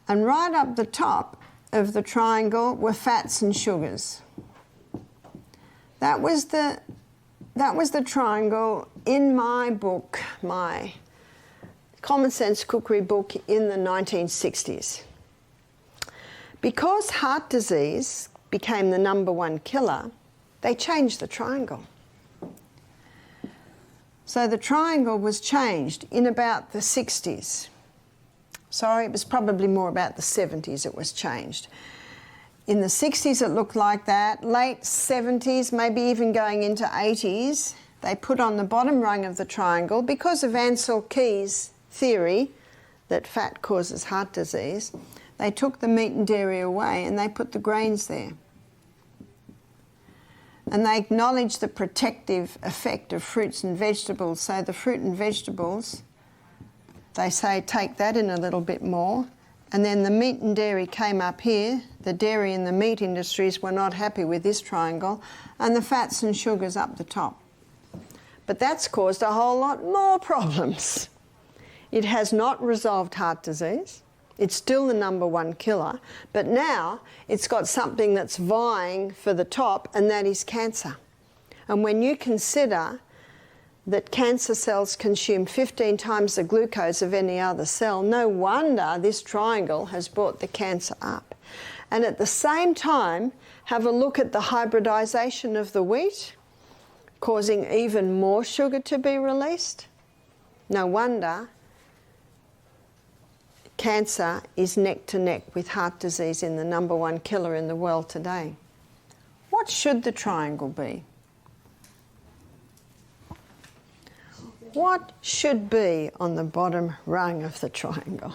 And right up the top of the triangle were fats and sugars. That was the triangle in my book, my Common Sense Cookery book in the 1960s. Because heart disease became the #1 killer, they changed the triangle. So the triangle was changed in about the 60s. Sorry, it was probably more about the 70s it was changed. In the 60s it looked like that. Late 70s, maybe even going into 80s, they put on the bottom rung of the triangle, because of Ancel Keys' theory that fat causes heart disease, they took the meat and dairy away and they put the grains there. And they acknowledged the protective effect of fruits and vegetables. So the fruit and vegetables, they say take that in a little bit more. And then the meat and dairy came up here. The dairy and the meat industries were not happy with this triangle, and the fats and sugars up the top. But that's caused a whole lot more problems. It has not resolved heart disease. It's still the #1 killer, but now it's got something that's vying for the top, and that is cancer. And when you consider that cancer cells consume 15 times the glucose of any other cell, no wonder this triangle has brought the cancer up. And at the same time, have a look at the hybridization of the wheat, causing even more sugar to be released. No wonder cancer is neck to neck with heart disease in the #1 killer in the world today. What should the triangle be? What should be on the bottom rung of the triangle?